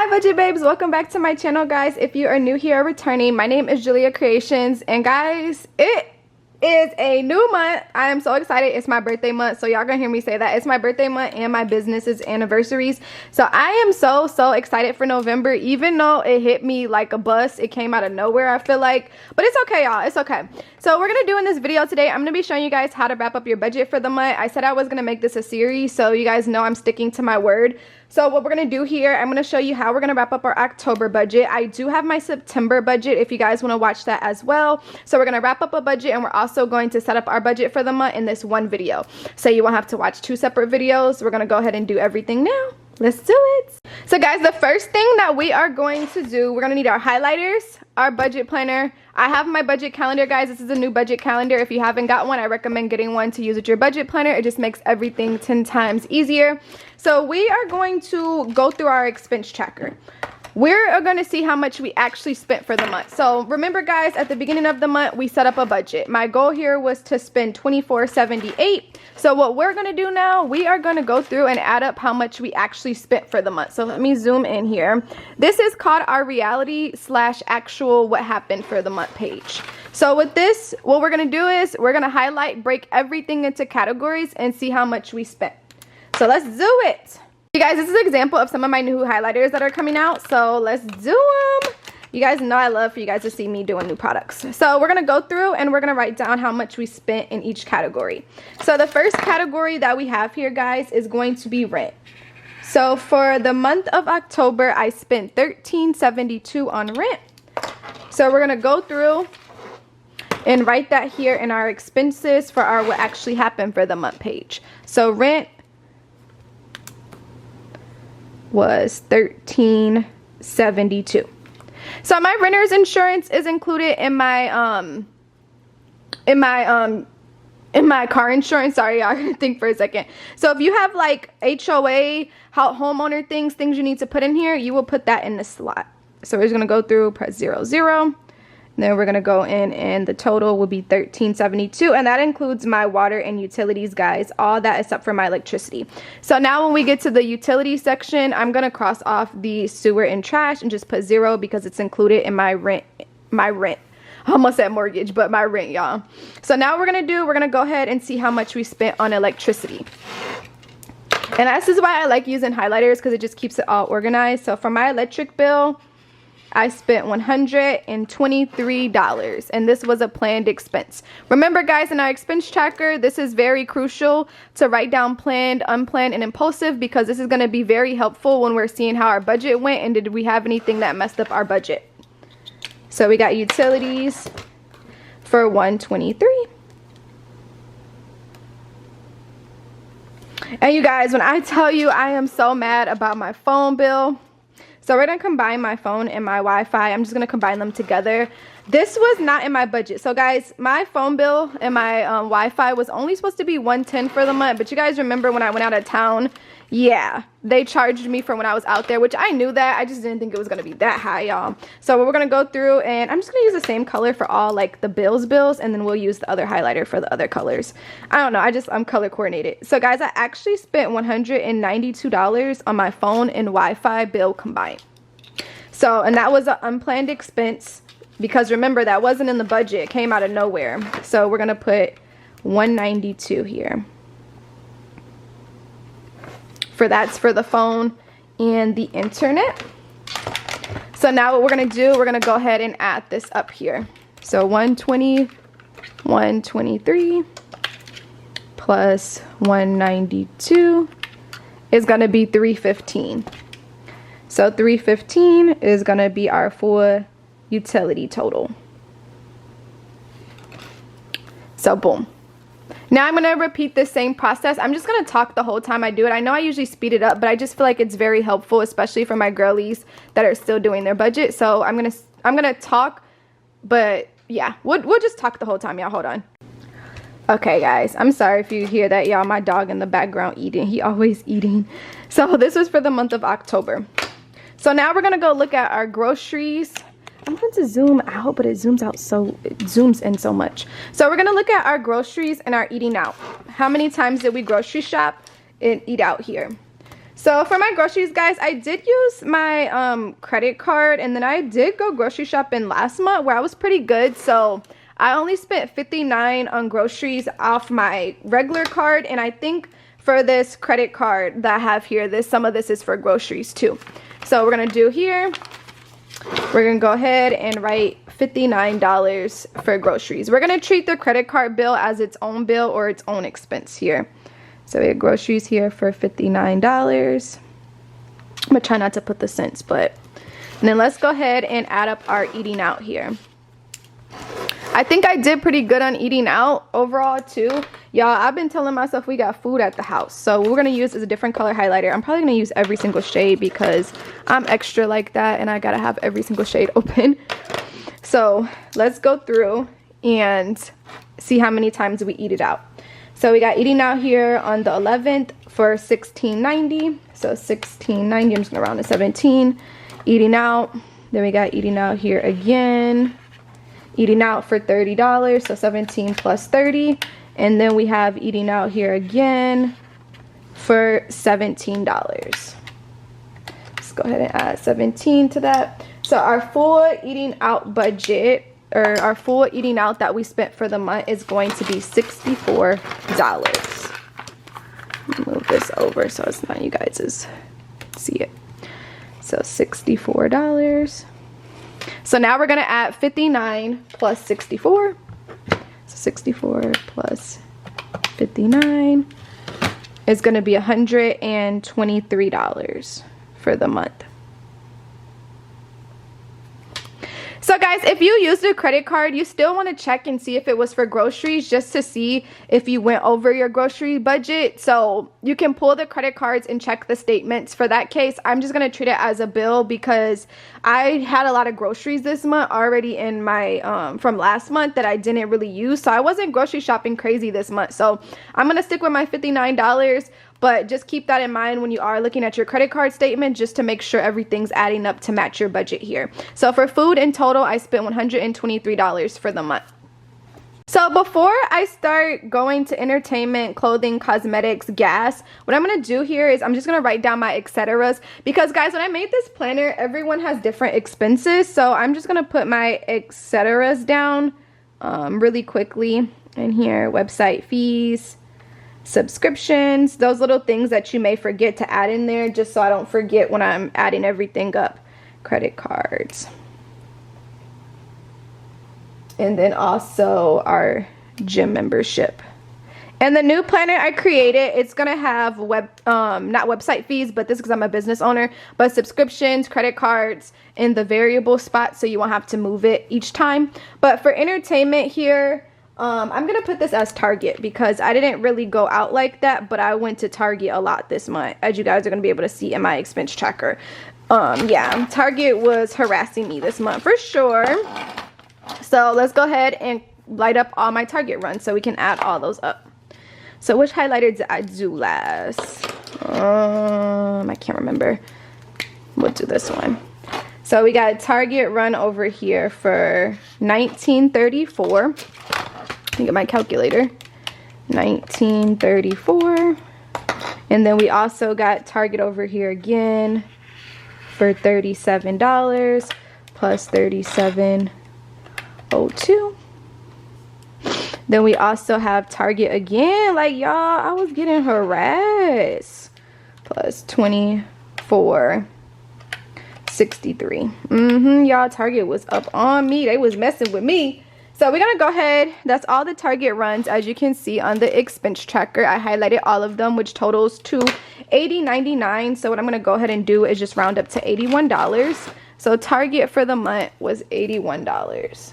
Hi budget babes, welcome back to my channel guys. If you are new here or returning, my name is Julia Creations, and guys, it is a new month. I am so excited. It's my birthday month, so y'all gonna hear me say that. It's my birthday month and my business's anniversaries, so I am so excited for November. Even though it hit me like a bus, it came out of nowhere, I feel like, but it's okay y'all, it's okay. So we're gonna do in this video today, I'm gonna be showing you guys how to wrap up your budget for the month. I said I was gonna make this a series, so you guys know I'm sticking to my word. So what we're gonna do here, I'm gonna show you how we're gonna wrap up our October budget. I do have my September budget if you guys wanna watch that as well. So we're gonna wrap up a budget, and we're also going to set up our budget for the month in this one video. So you won't have to watch two separate videos. We're gonna go ahead and do everything now. Let's do it. So guys, the first thing that we are going to do, we're gonna need our highlighters, our budget planner. I have my budget calendar, guys. This is a new budget calendar. If you haven't got one, I recommend getting one to use with your budget planner. It just makes everything 10 times easier. So we are going to go through our expense tracker. We're going to see how much we actually spent for the month. So remember guys, at the beginning of the month, we set up a budget. My goal here was to spend $24.78. So what we're going to do now, we are going to go through and add up how much we actually spent for the month. So let me zoom in here. This is called our reality / actual what happened for the month page. So with this, what we're going to do is we're going to highlight, break everything into categories, and see how much we spent. So let's do it. You guys, this is an example of some of my new highlighters that are coming out, so let's do them. You guys know I love for you guys to see me doing new products. So we're gonna go through and we're gonna write down how much we spent in each category. So the first category that we have here, guys, is going to be rent. So for the month of October, I spent $13.72 on rent. So we're gonna go through and write that here in our expenses for our what actually happened for the month page. So rent was $13.72. So my renter's insurance is included in my car insurance. Sorry, y'all, I think for a second. So if you have like HOA, homeowner things you need to put in here, you will put that in the slot. So we're just gonna go through, press 00. Then we're gonna go in, and the total will be $13.72, and that includes my water and utilities, guys. All that except for my electricity. So now when we get to the utilities section, I'm gonna cross off the sewer and trash and just put 0 because it's included in my rent. I almost said mortgage, but my rent, y'all. So now we're gonna go ahead and see how much we spent on electricity. And this is why I like using highlighters, because it just keeps it all organized. So for my electric bill, I spent $123, and this was a planned expense. Remember guys, in our expense tracker, this is very crucial to write down planned, unplanned, and impulsive, because this is going to be very helpful when we're seeing how our budget went and did we have anything that messed up our budget. So we got utilities for $123. And you guys, when I tell you I am so mad about my phone bill, so we're gonna combine my phone and my Wi-Fi. I'm just gonna combine them together. This was not in my budget. So guys, my phone bill and my Wi-Fi was only supposed to be $110 for the month. But you guys remember when I went out of town? Yeah, they charged me for when I was out there, which I knew that. I just didn't think it was gonna be that high, y'all. So we're gonna go through, and I'm just gonna use the same color for all like the bills, and then we'll use the other highlighter for the other colors. I don't know, I'm color coordinated. So guys, I actually spent $192 on my phone and Wi-Fi bill combined. So, and that was an unplanned expense, because remember, that wasn't in the budget. It came out of nowhere. So we're gonna put $192 here. That's for the phone and the internet. So now what we're gonna do, we're gonna go ahead and add this up here. So 123 plus 192 is gonna be 315. So 315 is gonna be our full utility total. So boom. Now I'm gonna repeat the same process. I'm just gonna talk the whole time I do it. I know I usually speed it up, but I just feel like it's very helpful, especially for my girlies that are still doing their budget. So I'm gonna talk, but yeah, we'll just talk the whole time, y'all. Hold on. Okay guys, I'm sorry if you hear that, y'all. My dog in the background eating. He always eating. So this was for the month of October. So now we're gonna go look at our groceries. I'm going to zoom out, but it zooms in so much. So we're gonna look at our groceries and our eating out. How many times did we grocery shop and eat out here? So for my groceries, guys, I did use my credit card, and then I did go grocery shopping last month where I was pretty good. So I only spent $59 on groceries off my regular card, and I think for this credit card that I have here, some of this is for groceries too. So we're gonna do here, we're gonna go ahead and write $59 for groceries. We're gonna treat the credit card bill as its own bill or its own expense here. So we have groceries here for $59. I'm gonna try not to put the cents, and then let's go ahead and add up our eating out here. I think I did pretty good on eating out overall too. Y'all, I've been telling myself we got food at the house. So what we're going to use is a different color highlighter. I'm probably going to use every single shade because I'm extra like that and I got to have every single shade open. So let's go through and see how many times we eat it out. So we got eating out here on the 11th for $16.90. So $16.90, I'm just going to round to 17. Eating out. Then we got eating out here again. Eating out for $30, so 17 plus 30. And then we have eating out here again for $17. Let's go ahead and add 17 to that. So our full eating out budget, or our full eating out that we spent for the month, is going to be $64. Move this over so it's not you guys see it. So $64. So now we're going to add 59 plus 64. So 64 plus 59 is going to be $123 for the month. So guys, if you used a credit card, you still want to check and see if it was for groceries, just to see if you went over your grocery budget. So you can pull the credit cards and check the statements. For that case, I'm just going to treat it as a bill because I had a lot of groceries this month already in my from last month that I didn't really use. So I wasn't grocery shopping crazy this month. So I'm going to stick with my $59. But just keep that in mind when you are looking at your credit card statement, just to make sure everything's adding up to match your budget here. So for food in total, I spent $123 for the month. So before I start going to entertainment, clothing, cosmetics, gas, what I'm going to do here is I'm just going to write down my etceteras. Because guys, when I made this planner, everyone has different expenses. So I'm just going to put my etceteras down really quickly in here. Website fees, subscriptions, those little things that you may forget to add in there, just so I don't forget when I'm adding everything up. Credit cards, and then also our gym membership. And the new planner I created, it's gonna have not website fees, but this is because I'm a business owner, but subscriptions, credit cards in the variable spot, so you won't have to move it each time. But for entertainment here, I'm gonna put this as Target because I didn't really go out like that, but I went to Target a lot this month, as you guys are gonna be able to see in my expense tracker. Yeah, Target was harassing me this month for sure. So let's go ahead and light up all my Target runs so we can add all those up. So which highlighter did I do last? I can't remember. We'll do this one. So we got a Target run over here for $19.34. Let me get my calculator. $19.34. And then we also got Target over here again for $37 plus $37.02. Then we also have Target again. Like, y'all, I was getting harassed. Plus $24.63. Y'all, Target was up on me. They was messing with me. So we're gonna go ahead. That's all the Target runs, as you can see on the expense tracker. I highlighted all of them, which totals to $80.99. So what I'm gonna go ahead and do is just round up to $81. So Target for the month was $81.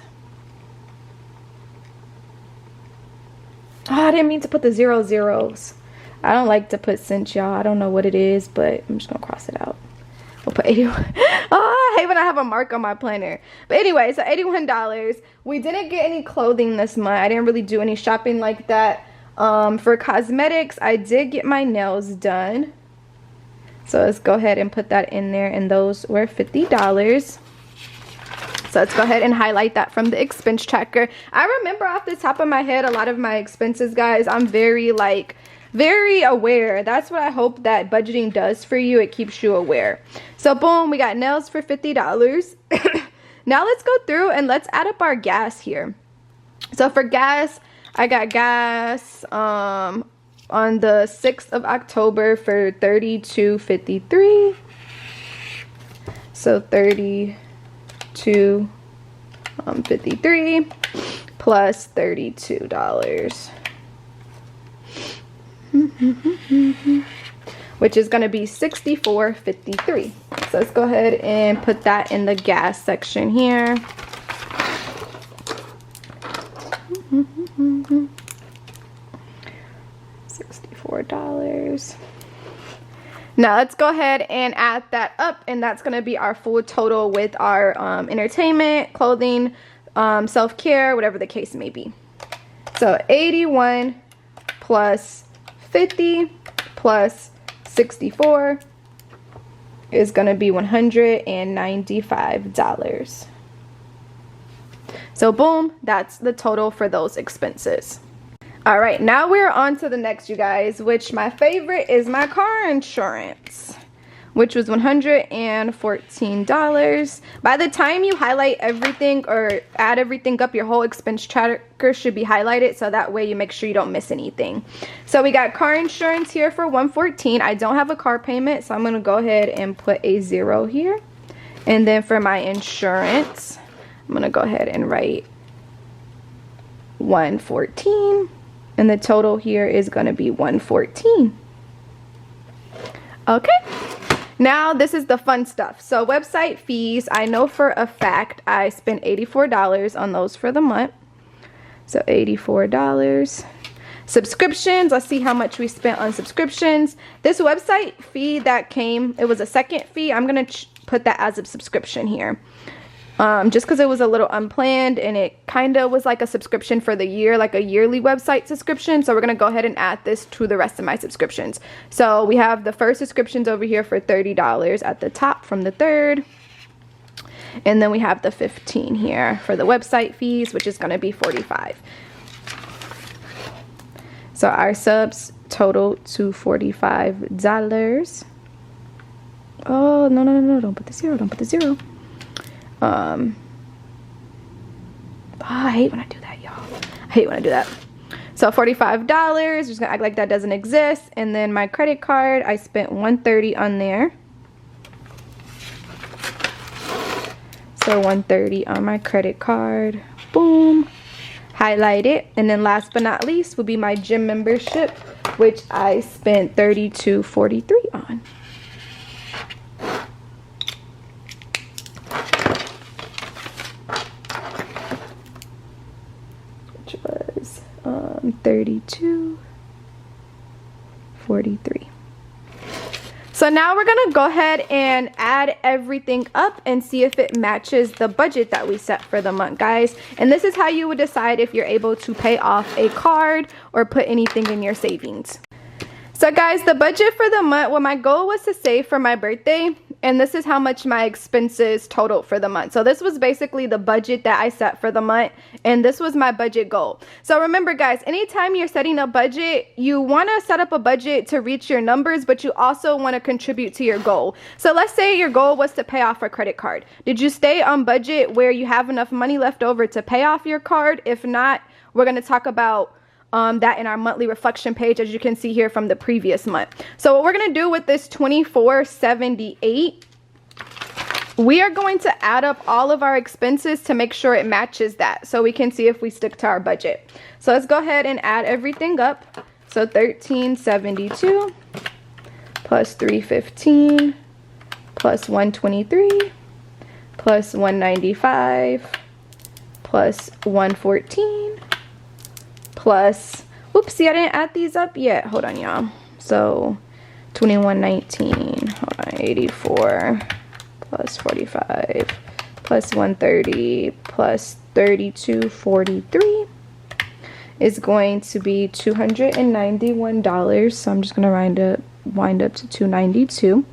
Oh, I didn't mean to put the 0 zeros. I don't like to put cents, y'all. I don't know what it is, but I'm just gonna cross it out. We'll put 81. Oh, I hate when I have a mark on my planner. But anyway, so $81. We didn't get any clothing this month. I didn't really do any shopping like that. For cosmetics, I did get my nails done. So let's go ahead and put that in there, and those were $50. So let's go ahead and highlight that from the expense tracker. I remember off the top of my head a lot of my expenses, guys. I'm very like, very aware. That's what I hope that budgeting does for you. It keeps you aware. So boom, we got nails for $50. Now let's go through and let's add up our gas here. So for gas, I got gas on the 6th of October for $32.53. So $32.53 plus $32. Which is going to be $64.53. So let's go ahead and put that in the gas section here. $64. Now let's go ahead and add that up, and that's going to be our full total with our entertainment, clothing, self-care, whatever the case may be. So 81 plus 50 plus 64 is going to be $195. So boom, that's the total for those expenses. All right, now we're on to the next, you guys, which my favorite is my car insurance, which was $114. By the time you highlight everything or add everything up, your whole expense tracker should be highlighted, so that way you make sure you don't miss anything. So we got car insurance here for $114. I don't have a car payment, so I'm going to go ahead and put a 0 here. And then for my insurance, I'm going to go ahead and write $114. And the total here is going to be $114. Okay. Now this is the fun stuff. So website fees, I know for a fact I spent $84 on those for the month. So $84. Subscriptions, let's see how much we spent on subscriptions. This website fee that came, it was a second fee. I'm going to put that as a subscription here. Just because it was a little unplanned, and it kind of was like a subscription for the year, like a yearly website subscription. So we're going to go ahead and add this to the rest of my subscriptions. So we have the first subscriptions over here for $30 at the top from the 3rd. And then we have the 15 here for the website fees, which is going to be $45. So our subs total to $45. Oh, no, don't put the 0, don't put the 0. I hate when I do that, y'all. I hate when I do that. So $45, just gonna act like that doesn't exist. And then my credit card, I spent $130 on there. So $130 on my credit card. Boom. Highlight it. And then last but not least will be my gym membership, which I spent $32.43 on. Was $32.43. So now we're gonna go ahead and add everything up and see if it matches the budget that we set for the month, guys. And this is how you would decide if you're able to pay off a card or put anything in your savings. So guys, the budget for the month, well, my goal was to save for my birthday, and this is how much my expenses totaled for the month. So this was basically the budget that I set for the month, and this was my budget goal. So remember, guys, anytime you're setting a budget, you want to set up a budget to reach your numbers, but you also want to contribute to your goal. So let's say your goal was to pay off a credit card. Did you stay on budget where you have enough money left over to pay off your card? If not, we're going to talk about that in our monthly reflection page, as you can see here from the previous month. So what we're going to do with this $24.78, we are going to add up all of our expenses to make sure it matches that, so we can see if we stick to our budget. So let's go ahead and add everything up. So $13.72 plus $3.15 plus $123 plus $195 plus $114 plus, oopsie, I didn't add these up yet. Hold on, y'all. So $21.19, hold on, 84 plus 45 plus 130 plus 32.43 is going to be $291. So I'm just going to wind up to $292.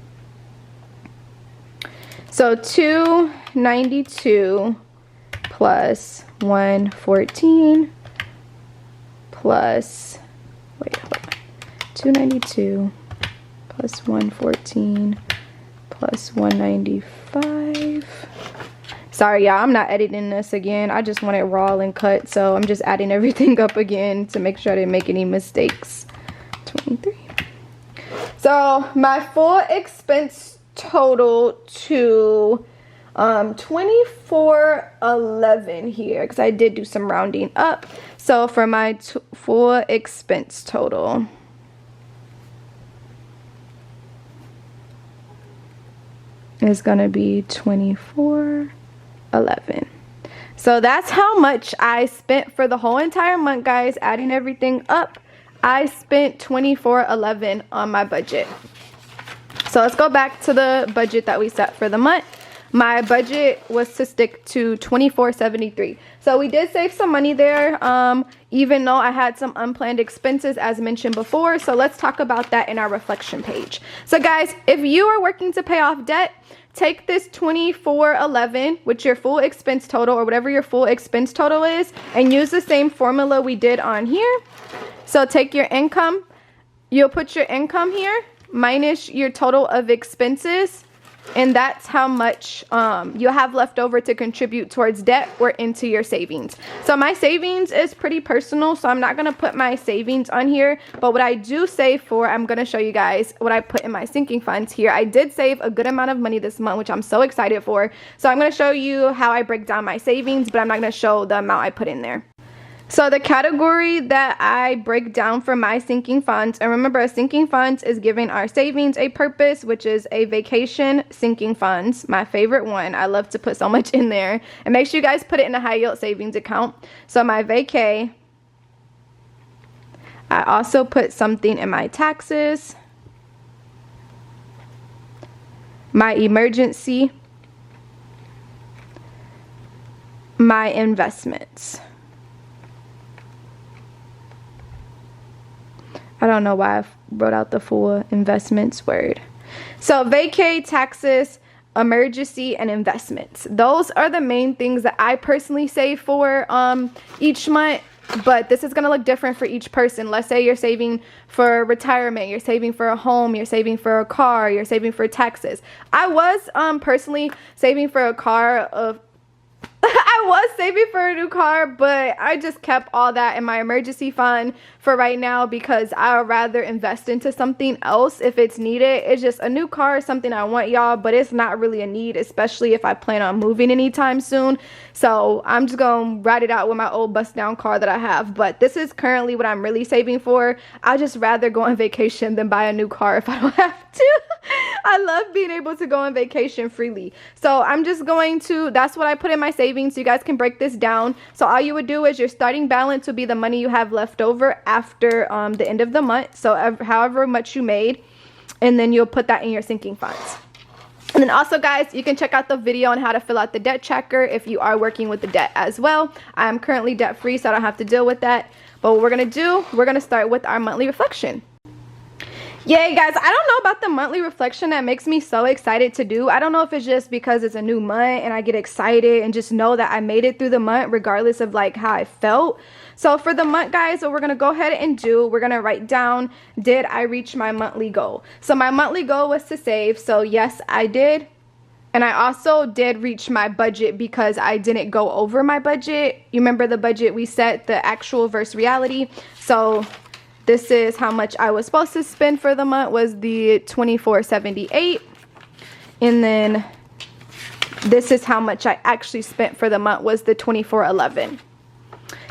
So $292 plus 114 plus, wait, hold on, 292 plus 114 plus 195. Sorry, y'all, I'm not editing this again. I just want it raw and cut, so I'm just adding everything up again to make sure I didn't make any mistakes. 23. So my full expense total to 2411 here, because I did do some rounding up. So for my full expense total, is gonna be 2411. So that's how much I spent for the whole entire month, guys. Adding everything up, I spent 2411 on my budget. So let's go back to the budget that we set for the month. My budget was to stick to 2473. So we did save some money there, even though I had some unplanned expenses as mentioned before. So let's talk about that in our reflection page. So guys, if you are working to pay off debt, take this 2411, which your full expense total, or whatever your full expense total is, and use the same formula we did on here. So take your income, you'll put your income here minus your total of expenses, and that's how much you'll have left over to contribute towards debt or into your savings. So my savings is pretty personal, so I'm not going to put my savings on here, but what I do save for, I'm going to show you guys what I put in my sinking funds here. I did save a good amount of money this month, which I'm so excited for. So I'm going to show you how I break down my savings, but I'm not going to show the amount I put in there. So the category that I break down for my sinking funds, and remember, a sinking funds is giving our savings a purpose, which is a vacation sinking funds, my favorite one. I love to put so much in there, and make sure you guys put it in a high yield savings account. So my vacay, I also put something in my taxes, my emergency, my investments. I don't know why I wrote out the full investments word. So vacay, taxes, emergency, and investments. Those are the main things that I personally save for each month. But this is going to look different for each person. Let's say you're saving for retirement, you're saving for a home, you're saving for a car, you're saving for taxes. I was personally saving for a car of I was saving for a new car, but I just kept all that in my emergency fund for right now because I would rather invest into something else if it's needed. It's just a new car is something I want, y'all, but it's not really a need, especially if I plan on moving anytime soon. So I'm just gonna ride it out with my old bust down car that I have. But this is currently what I'm really saving for. I'd just rather go on vacation than buy a new car if I don't have to. I love being able to go on vacation freely. So I'm just going to, that's what I put in my savings, so you guys can break this down. So all you would do is your starting balance would be the money you have left over after the end of the month. So however much you made, and then you'll put that in your sinking funds. And then also, guys, you can check out the video on how to fill out the debt tracker if you are working with the debt as well. I am currently debt free, so I don't have to deal with that. But what we're going to do, we're going to start with our monthly reflection. Yay, guys, I don't know about the monthly reflection that makes me so excited to do. I don't know if it's just because it's a new month and I get excited and just know that I made it through the month regardless of like how I felt. So for the month, guys, what we're going to go ahead and do, we're going to write down, did I reach my monthly goal? So my monthly goal was to save. So yes, I did. And I also did reach my budget because I didn't go over my budget. You remember the budget we set, the actual versus reality. So this is how much I was supposed to spend for the month, was the $24.78. And then this is how much I actually spent for the month, was the $24.11.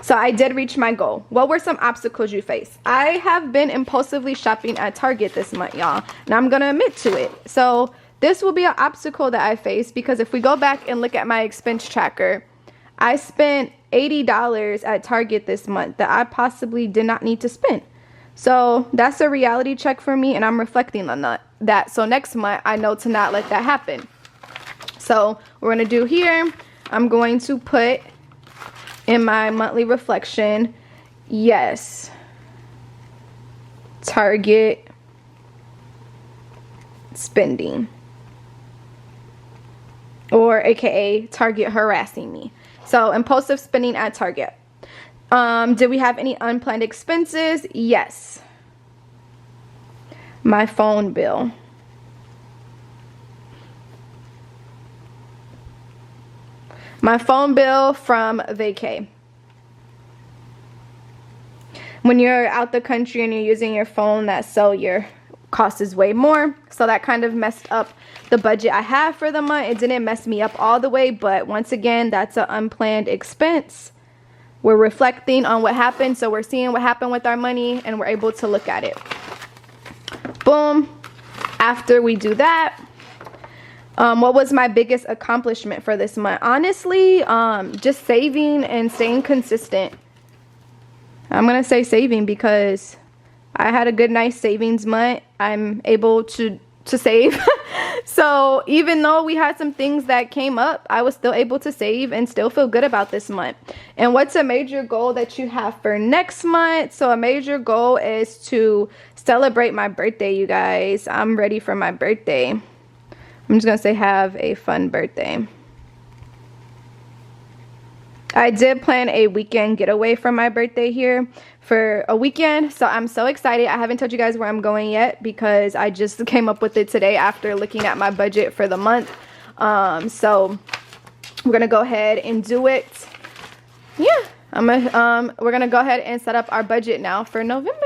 So I did reach my goal. What were some obstacles you faced? I have been impulsively shopping at Target this month, y'all, and I'm gonna admit to it. So this will be an obstacle that I faced, because if we go back and look at my expense tracker, I spent $80 at Target this month that I possibly did not need to spend. So that's a reality check for me, and I'm reflecting on that. So next month, I know to not let that happen. So what we're going to do here, I'm going to put in my monthly reflection, yes, Target spending, or AKA Target harassing me. So impulsive spending at Target. Did we have any unplanned expenses? Yes. my phone bill. My phone bill from vacay. When you're out the country and you're using your phone, that cellular cost is way more. So that kind of messed up the budget I have for the month. It didn't mess me up all the way, but once again, that's an unplanned expense. We're reflecting on what happened, so we're seeing what happened with our money and we're able to look at it. Boom. After we do that, what was my biggest accomplishment for this month? Honestly, just saving and staying consistent. I'm gonna say saving because I had a good, nice savings month. I'm able to save. So even though we had some things that came up, I was still able to save and still feel good about this month. And what's a major goal that you have for next month? So a major goal is to celebrate my birthday, you guys. I'm ready for my birthday. I'm just gonna say have a fun birthday. I did plan a weekend getaway for my birthday here for a weekend, so I'm so excited. I haven't told you guys where I'm going yet because I just came up with it today after looking at my budget for the month. So we're gonna go ahead and do it. Yeah, we're gonna go ahead and set up our budget now for November.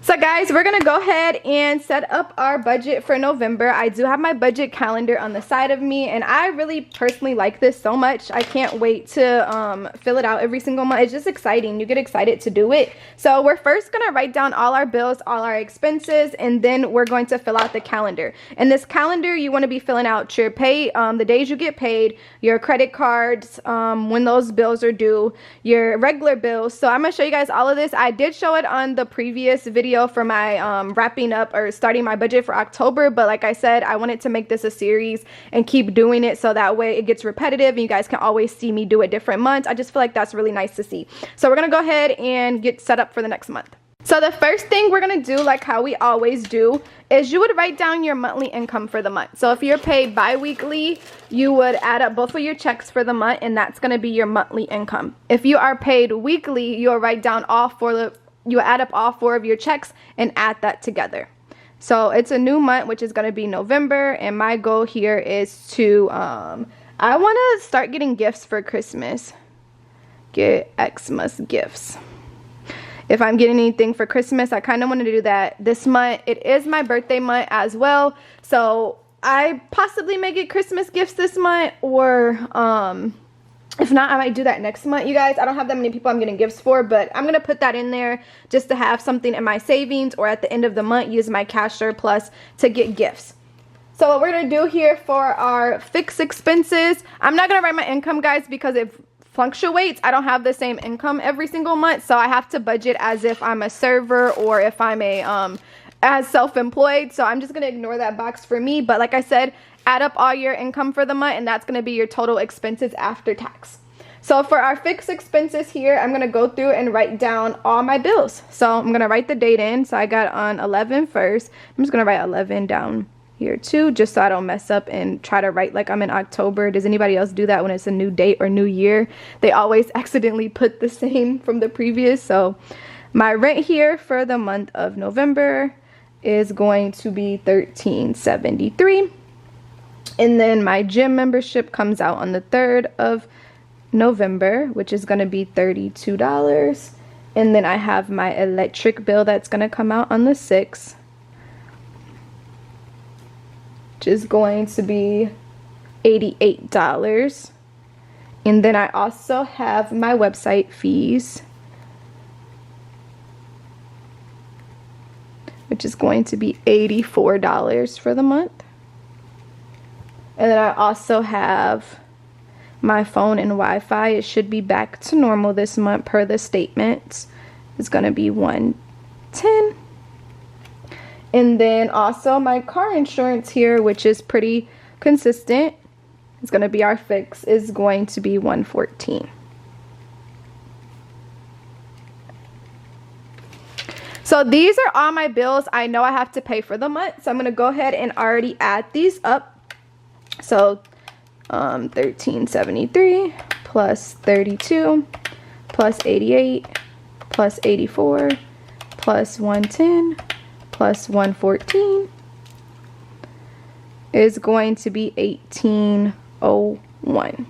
So guys, we're gonna go ahead and set up our budget for November. I do have my budget calendar on the side of me, and I really personally like this so much. I can't wait to fill it out every single month. It's just exciting. You get excited to do it. So we're first gonna write down all our bills, all our expenses, and then we're going to fill out the calendar. In this calendar, you want to be filling out your pay, the days you get paid, your credit cards, when those bills are due, your regular bills. So I'm gonna show you guys all of this. I did show it on the previous video for my wrapping up or starting my budget for October, but like I said, I wanted to make this a series and keep doing it so that way it gets repetitive and you guys can always see me do it different months. I just feel like that's really nice to see. So we're gonna go ahead and get set up for the next month. So the first thing we're gonna do, like how we always do, is you would write down your monthly income for the month. So if you're paid bi-weekly, you would add up both of your checks for the month, and that's gonna be your monthly income. If you are paid weekly, you'll write down you add up all 4 of your checks and add that together. So it's a new month, which is going to be November, and my goal here is to I want to start getting gifts for Christmas. Get Xmas gifts. If I'm getting anything for Christmas, I kind of want to do that this month. It is my birthday month as well, so I possibly may get Christmas gifts this month, or if not, I might do that next month, you guys. I don't have that many people I'm getting gifts for, but I'm going to put that in there just to have something in my savings, or at the end of the month, use my cash surplus to get gifts. So what we're going to do here for our fixed expenses, I'm not going to write my income, guys, because it fluctuates. I don't have the same income every single month, so I have to budget as if I'm a server or if I'm a as self-employed. So I'm just going to ignore that box for me. But like I said, add up all your income for the month, and that's going to be your total expenses after tax. So for our fixed expenses here, I'm going to go through and write down all my bills. So I'm going to write the date in. So I got on 11 first. I'm just going to write 11 down here too, just so I don't mess up and try to write like I'm in October. Does anybody else do that when it's a new date or new year? They always accidentally put the same from the previous. So my rent here for the month of November is going to be $13.73. And then my gym membership comes out on the 3rd of November, which is going to be $32. And then I have my electric bill that's going to come out on the 6th, which is going to be $88. And then I also have my website fees, which is going to be $84 for the month. And then I also have my phone and Wi-Fi. It should be back to normal this month per the statements. It's going to be $110. And then also my car insurance here, which is pretty consistent. It's going to be our fix, is going to be $114. So these are all my bills I know I have to pay for the month. So I'm going to go ahead and already add these up. So $13.73 plus 32 plus 88 plus 84 plus 110 plus 114 is going to be 1801.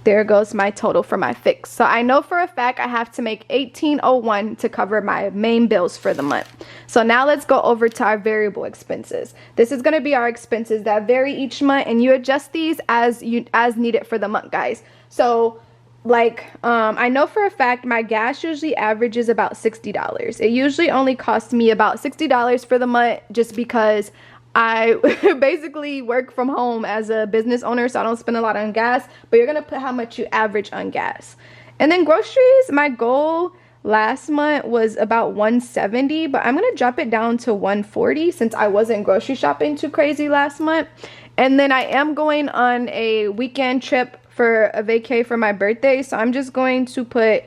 There goes my total for my fix. So I know for a fact I have to make 1801 to cover my main bills for the month. So now let's go over to our variable expenses. This is going to be our expenses that vary each month, and you adjust these as needed for the month, guys. So like I know for a fact my gas usually averages about $60. It usually only costs me about $60 for the month, just because I basically work from home as a business owner, so I don't spend a lot on gas, but you're gonna put how much you average on gas. And then groceries, my goal last month was about 170, but I'm gonna drop it down to 140 since I wasn't grocery shopping too crazy last month. And then I am going on a weekend trip for a vacay for my birthday, so I'm just going to put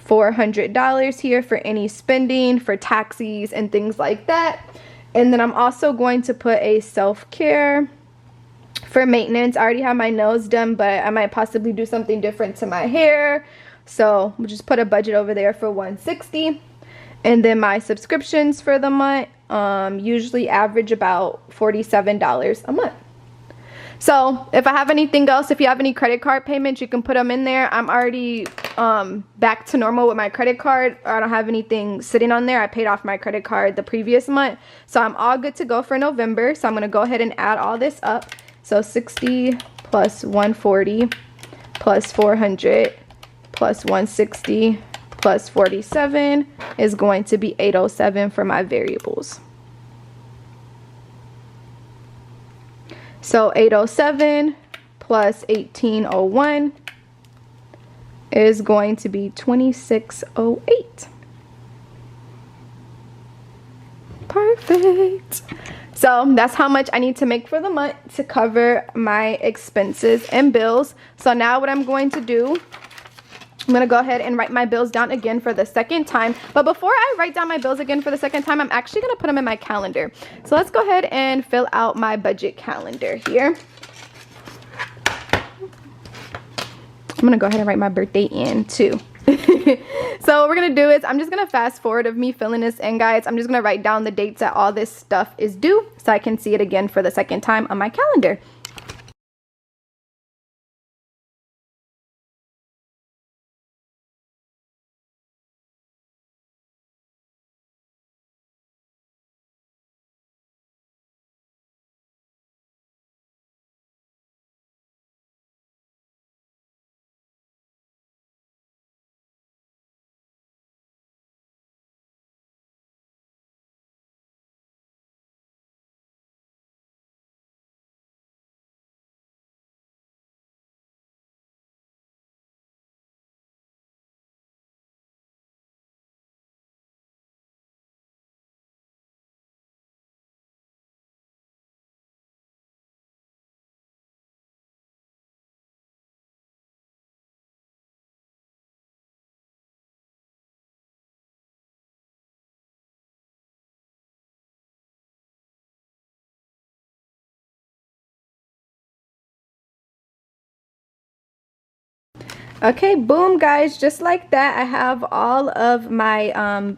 $400 here for any spending, for taxis and things like that. And then I'm also going to put a self-care for maintenance. I already have my nails done, but I might possibly do something different to my hair. So we'll just put a budget over there for 160. And then my subscriptions for the month usually average about $47 a month. So if I have anything else, if you have any credit card payments, you can put them in there. I'm already back to normal with my credit card. I don't have anything sitting on there. I paid off my credit card the previous month. So I'm all good to go for November. So I'm going to go ahead and add all this up. So 60 plus 140 plus 400 plus 160 plus 47 is going to be 807 for my variables. So 807 plus 1801 is going to be 2608. Perfect. So that's how much I need to make for the month to cover my expenses and bills. So now what I'm going to do, I'm going to go ahead and write my bills down again for the second time. But before I write down my bills again for the second time, I'm actually going to put them in my calendar. So let's go ahead and fill out my budget calendar here. I'm going to go ahead and write my birthday in too. So what we're going to do is I'm just going to fast forward of me filling this in, guys. I'm just going to write down the dates that all this stuff is due so I can see it again for the second time on my calendar. Okay, boom, guys, just like that, I have all of my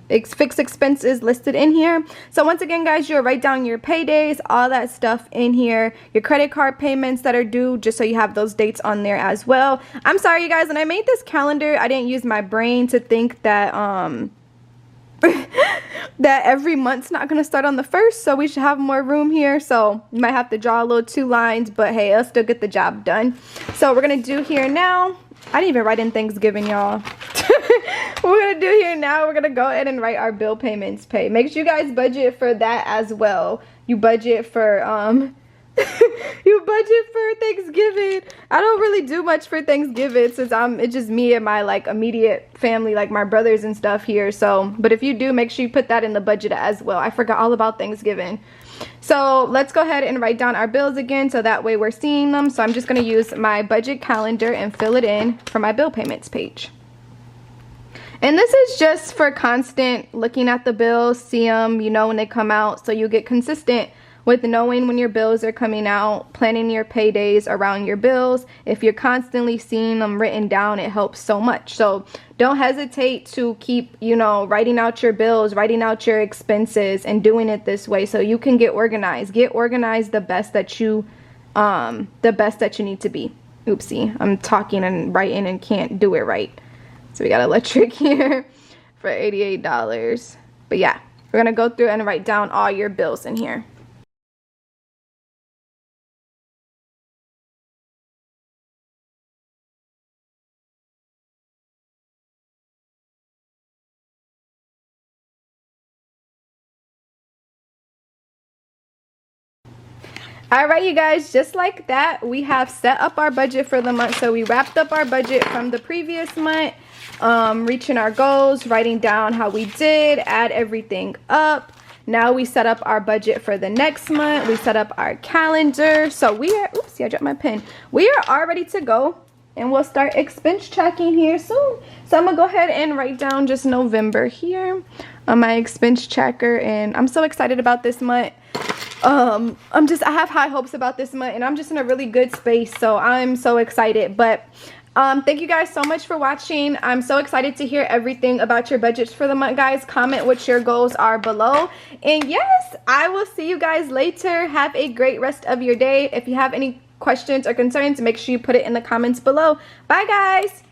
fixed expenses listed in here. So once again, guys, you'll write down your paydays, all that stuff in here, your credit card payments that are due, just so you have those dates on there as well. I'm sorry, you guys, when I made this calendar, I didn't use my brain to think that that every month's not going to start on the 1st, so we should have more room here. So you might have to draw a little 2 lines, but hey, it'll still get the job done. So we're going to do here now, I didn't even write in Thanksgiving, y'all. What we're going to do here now, we're going to go ahead and write our bill payments pay. Make sure you guys budget for that as well. You budget for you budget for Thanksgiving. I don't really do much for Thanksgiving since it's just me and my like immediate family, like my brothers and stuff here. So, but if you do, make sure you put that in the budget as well. I forgot all about Thanksgiving. So let's go ahead and write down our bills again so that way we're seeing them. So I'm just going to use my budget calendar and fill it in for my bill payments page. And this is just for constant looking at the bills, see them, you know, when they come out, so you get consistent with knowing when your bills are coming out, planning your paydays around your bills. If you're constantly seeing them written down, it helps so much. So don't hesitate to keep, you know, writing out your bills, writing out your expenses, and doing it this way so you can get organized. Get organized the best that you need to be. Oopsie, I'm talking and writing and can't do it right. So we got electric here for $88. But yeah, we're gonna go through and write down all your bills in here. Alright, you guys, just like that, we have set up our budget for the month. So we wrapped up our budget from the previous month, reaching our goals, writing down how we did, add everything up. Now we set up our budget for the next month. We set up our calendar. So we are, oopsie, I dropped my pen. We are all ready to go, and we'll start expense tracking here soon. So I'm gonna go ahead and write down just November here on my expense tracker, and I'm so excited about this month. I have high hopes about this month, and I'm just in a really good space, so I'm so excited. But thank you guys so much for watching. I'm so excited to hear everything about your budgets for the month, guys. Comment what your goals are below, and yes, I will see you guys later. Have a great rest of your day. If you have any questions or concerns, make sure you put it in the comments below. Bye, guys.